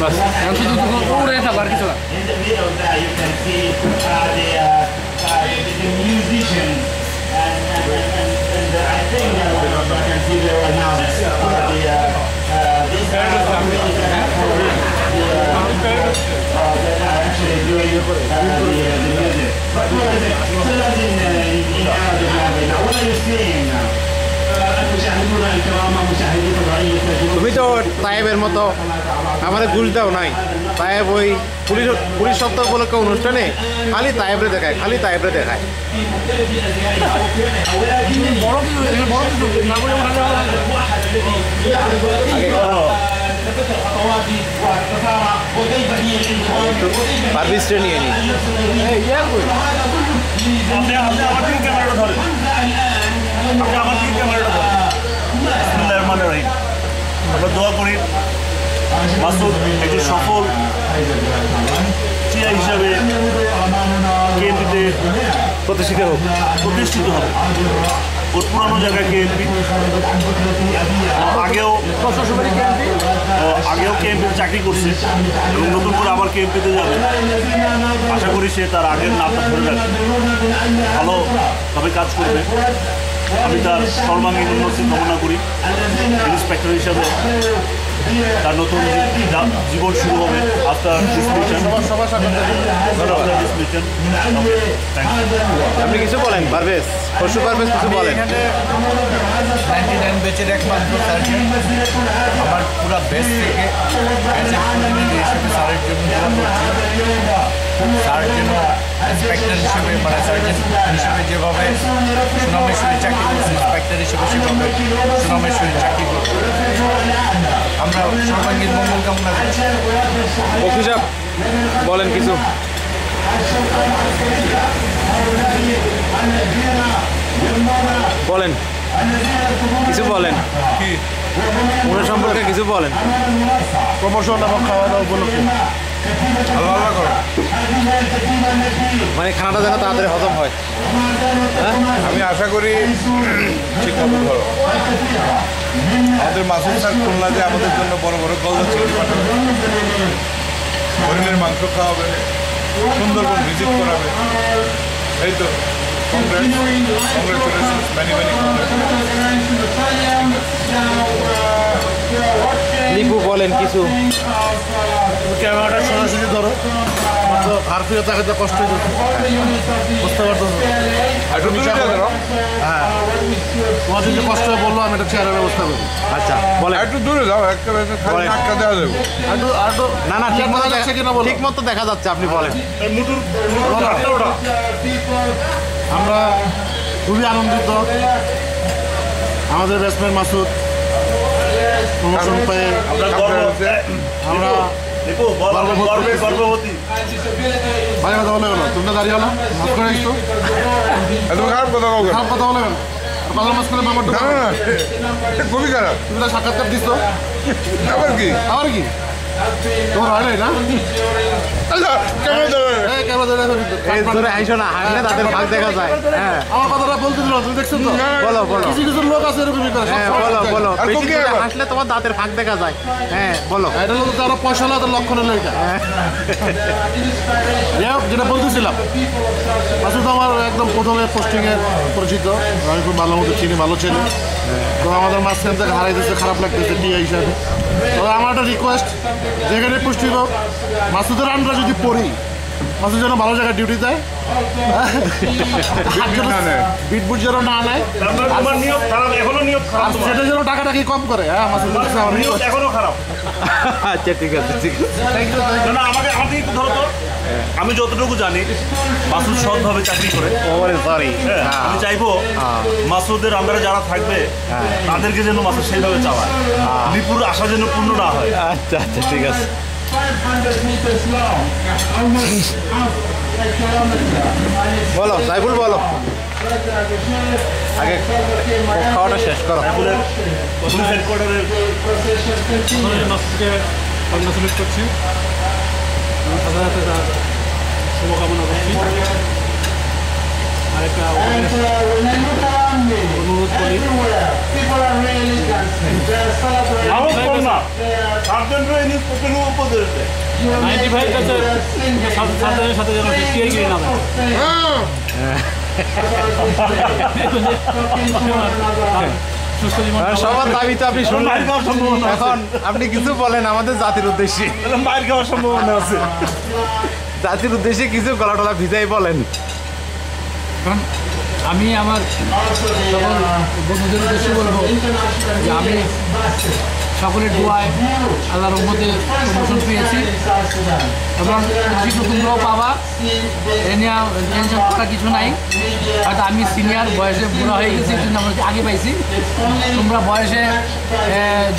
বাস এখন শুধু উড়ে থাকবো আর কিছু না তুমি তো তায়েবের মতো আমাদের গুলটাও নাই। তায়েব ওই পুলিশ সপ্তাহ উপলক্ষে অনুষ্ঠানে খালি তায়েবরে দেখায়, খালি তায়েবরে দেখায়। পারভিসটা নিয়ে নি আমরা দোয়া করি মাসুদ একজন সফল টিআই হিসাবে কেএমপিতে প্রতিষ্ঠিত হবে। ওর পুরানো জায়গায় কেএমপি, আগেও কেএমপিতে চাকরি করছে এবং নতুন করে আবার কেএমপিতে যাবে। আশা করি সে তার আগের নামটা ধরে রাখবে, ভালোভাবে কাজ করবে। আমি তার সর্বাঙ্গীন উন্নতি কামনা করি। ইন্সপেক্টর হিসাবে তার নতুন জীবন শুরু হবে আফটার ডিসমিশন। আপনি কিছু বলেন পারভেজ, পশু পারভেজ কিছু বলেন। 99 ব্যাচের একমাত্র সার্জন, আমার পুরো বেস থেকে হিসেবে স্যারের জন্য স্যার যেন ইন্সপেক্টর হিসেবে মানে সার্জন হিসেবে যেভাবে সুনামেশ্বরী চাকরি করছে, ইন্সপেক্টর হিসেবে সেভাবে সুনামেশ্বরী চাকরি করছে। আমরা সর্বাঙ্গীন মঙ্গল কামনা করছি। পশু সাহেব বলেন কিছু। বলেন কিছু বলেন, ওনার সম্পর্কে কিছু বলেন। প্রমোশন এবং খাওয়া দাওয়া উপলক্ষে আল্লাহ আল্লাহ করো, মানে খানাটা যেন তাড়াতাড়ি হজম হয়। হ্যাঁ, আমি আশা করি ঠিক মতো ধরো। আমাদের মাসুদ স্যার খুলনা যে আমাদের জন্য বড় বড় গলদা চিংড়ি পাঠাবে, হরিণের মাংস খাওয়াবে, সুন্দরবন ভিজিট করাবে। এই তো কংগ্রেচুলেশনস, মেনি মেনি লিপু বলেন কিছু। ক্যামেরাটা সরাসরি ধরো, আর ফিরে তাকে তো কষ্ট হচ্ছে, বুঝতে পারতো। হ্যাঁ, তোমার যদি কষ্ট হয়ে বললো আমি একটা চেয়ারের ব্যবস্থা করি। আচ্ছা বলেন। একটু দূরে যাও, একটা ধাক্কা দেওয়া যাবে। না না, ঠিক মতো দেখা যাচ্ছে, আপনি বলেন। আমরা খুবই আনন্দিত, আমাদের ব্যাটসম্যান মাসুদ প্রমোশন পেয়ে আমরা গর্ভবতী। ভাই কথা বলে গেল, তোমরা দাঁড়িয়ে হলো মাফ করে একটু খারাপ কথা বলবে, খারাপ কথা বলে গেল। কথা মাস করে ব্যাপারটা খুবই খারাপ। তুমি তো সাক্ষাৎকার দিচ্ছ, আবার কি তোমার হয় নাই না? তাদের ভাগ দেখা যায়। হ্যাঁ, আমার কথাটা বলতে দিল, তুমি দেখছো তো? বলো বলো। কিছু কিছু লোক আছে এরকমই করে। হ্যাঁ বলো বলো, হাসলে তোমার দাঁতের ফাঁক দেখা যায়। হ্যাঁ বলো। এটা হলো তারা পয়সা না, তার লক্ষণের লেখা। যেটা বলতেছিলাম, মাসুদ আমার একদম প্রথমে পোস্টিংয়ের পরিচিত, আমি খুব ভালো মতো চিনি, ভালো ছেলে। তো আমাদের মাঝখান থেকে হারাইতেছে, খারাপ লাগতেছে টিআই হিসাবে। তবে আমার একটা রিকোয়েস্ট, যেখানে পোস্টিং হোক মাসুদের আমরা যদি পড়ি, মাসুদ যেন ভালো জায়গায় ডিউটি দেয়, বিটবুট যেন না নেয়, সেটা যেন টাকাটা কি কম করে। হ্যাঁ, মাসুদ এখনো খারাপ। আচ্ছা ঠিক আছে, ঠিক আছে। আমাকে একটু ধরো তো। আমি যতটুকু জানি মাসুদ সৎভাবে চাকরি করে। সরি, আমি চাইবো মাসুদের আন্ডারে যারা থাকবে তাদেরকে যেন মাসুদ সেইভাবে চালায়, লিপুর আশা যেন পূর্ণ না হয়। আচ্ছা আচ্ছা ঠিক আছে। বলো সাইফুল, বলো। আগে খাওয়াটা শেষ করো। পুলিশ হেডকোয়ার্টারের কংগ্রেচুলেট করছি, হাজার হাজার তার শুভকামনা করছি। আরেকটা অনুরোধ করি। সাহস কম না, সার্জেন্টরা ইন্সপেক্টরের উপদেশ দেয়। 95 কাছে সার্জনের সাথে যেন টিয়ার গিয়ে না দেয়। সুস্থ জীবন সবার দাবি তো আপনি শুনলেন। মায়ের খাওয়ার সম্ভাবনা আছে। এখন আপনি কিছু বলেন আমাদের জাতির উদ্দেশ্যে, মায়ের খাওয়ার সম্ভাবনা আছে। জাতির উদ্দেশ্যে কিছু গলা টলা ভিজাই বলেন। কারণ আমি আমার সকল বন্ধুদের উদ্দেশ্যে বলবো যে আমি সকলের দোয়ায় আল্লাহর রহমতে প্রমোশন পেয়েছি এবং প্রতিষ্ঠিত তোমরাও পাবা, এ নিয়ে টেনশন করার কিছু নাই। হয়তো আমি সিনিয়র বয়সে বুড়া হয়ে গেছি, এই জন্য আমরা আগে পাইছি। তোমরা বয়সে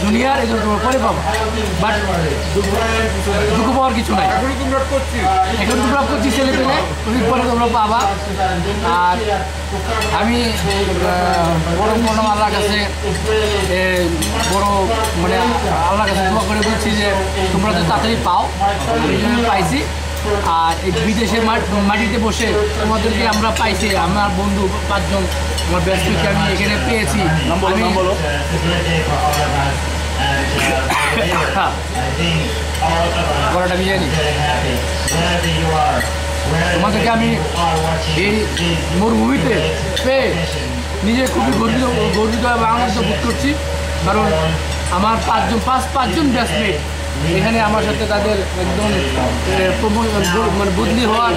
জুনিয়র, এই জন্য তোমরা পরে পাবা। বাট দুঃখ পাওয়ার কিছু নাই, এখন তোমরা করছি ছেলে পেলে, তুমি পরে তোমরা পাবা। আর আমি বড় প্রণাম আল্লাহর কাছে, বড় মানে আল্লাহর কাছে দোয়া করে বলছি যে তোমরা তো তাড়াতাড়ি পাও, আমি জন্য পাইছি। আর এই বিদেশের মাটিতে বসে তোমাদেরকে আমরা পাইছি, আমার বন্ধু 5 জন আমার ব্যাচমেটকে আমি এখানে পেয়েছি। গলাটা আমি জানি তোমাদেরকে আমি এই মরুভূমিতে পেয়ে নিজে খুবই গর্বিত এবং আনন্দিত বোধ করছি। কারণ আমার 5 জন ব্যাচমেট এখানে আমার সাথে তাদের একদম মানে বদলি হওয়ার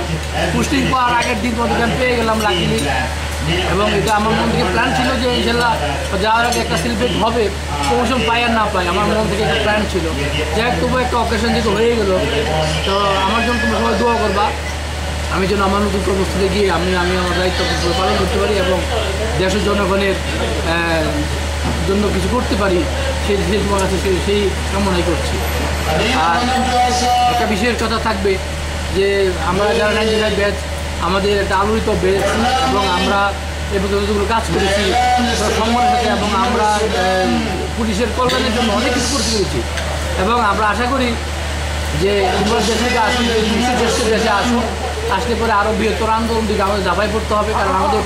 পোস্টিং পাওয়ার আগের দিন তোমাদেরকে আমি পেয়ে গেলাম লাকিলি। এবং এটা আমার মন থেকে প্ল্যান ছিল যে ইনশাল্লাহ যাওয়ার আগে একটা সেলিব্রেট হবে, প্রমোশন পাই আর না পাই, আমার মন থেকে একটা প্ল্যান ছিল। যাই হোক, তবু একটা অকেশন যেহেতু হয়ে গেল, তো আমার জন্য তোমরা সবাই দোয়া করবা আমি যেন আমার নতুন কর্মস্থলে গিয়ে আমি আমার দায়িত্ব পালন করতে পারি এবং দেশের জনগণের জন্য কিছু করতে পারি, সেই তোমার কাছে সেই কামনাই করছি। আর একটা বিশেষ কথা থাকবে যে আমরা যারা 95 ব্যাচ, আমাদের একটা আলোড়িত ব্যাচ এবং আমরা এবং যতগুলো কাজ করেছি সম্মানের সাথে, এবং আমরা পুলিশের কল্যাণের জন্য অনেক কিছু করতে পেরেছি। এবং আমরা আশা করি যে তোমরা দেশ থেকে আসো, দেশে আসো, আসলে পরে আরও বৃহত্তর আন্দোলন দিকে আমাদের ঝাঁপাই পড়তে হবে। কারণ আমাদের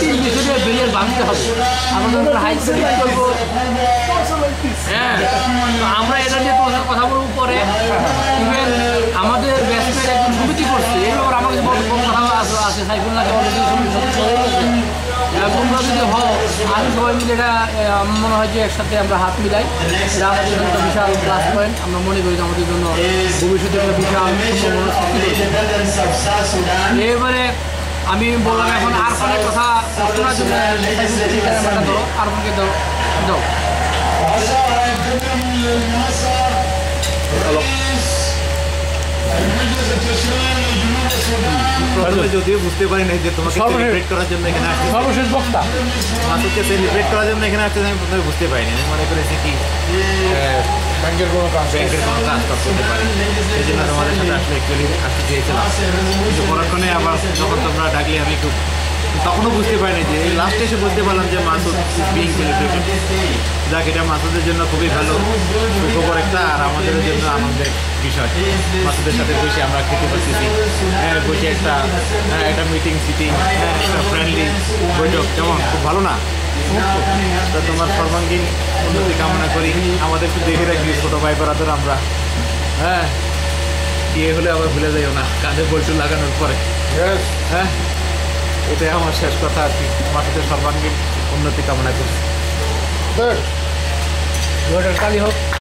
3 বিষয়ে ব্যারিয়ার ভাঙতে হবে। আমাদের হাই স্পিড করবো, হ্যাঁ, তো আমরা এটা নিয়ে তোমাদের কথা বলবো পরে। ইভেন আমাদের ব্যাচমেট একজন সমিতি করছে, এই ব্যাপারে আমার কাছে বড় কথা আছে। সাইফুল্লাহকে তোমরা যদি হও, আমি সবাই মিলে এটা আমার মনে হয় যে একসাথে আমরা হাত মিলাই, এটা আমাদের জন্য একটা বিশাল প্লাস পয়েন্ট। আমরা মনে করি যে আমাদের জন্য ভবিষ্যতে একটা বিশাল সম্ভাবনা। এবারে আমি বললাম এখন আরফানের কথা শোনার জন্য ধরো, আরফানকে দাও। যদিও বুঝতে পারি নাই যে তোমাকে সেলিব্রেট করার জন্য এখানে আসছে, সর্বশেষ বক্তা মাসুদকে সেলিব্রেট করার জন্য এখানে আসছে, আমি প্রথমে বুঝতে পারিনি। আমি মনে করেছি কি ব্যাংকের কোনো কাজ করতে পারি, সেই জন্য তোমাদের সাথে আসলে অ্যাকচুয়ালি আসতে চেয়েছিলাম। কিন্তু পরক্ষণে আবার যখন তোমরা ডাকলে আমি খুব তখনও বুঝতে পারিনি যে লাস্টে এসে বুঝতে পারলাম যে মাসুদ বিং সেলিব্রেটেড। যাক, এটা মাসুদের জন্য খুবই ভালো, সুখবর একটা, আর আমাদের জন্য আনন্দের বিষয়। মাসুদের সাথে বসে আমরা খেতে পারতেছি, বসে একটা মিটিং সিটিং, একটা ফ্রেন্ডলি বৈঠক, কেমন খুব ভালো না? তো তোমার সর্বাঙ্গীন উন্নতি কামনা করি। আমাদের একটু দেখে রাখি ছোটো ভাই বরাদর আমরা, হ্যাঁ, বিয়ে হলে আবার ভুলে যাইও না কাঁধে বলটু লাগানোর পরে। হ্যাঁ, এটাই আমার শেষ কথা আর কি। মাসুদের সর্বাঙ্গীন উন্নতি কামনা করছি। কালি হোক।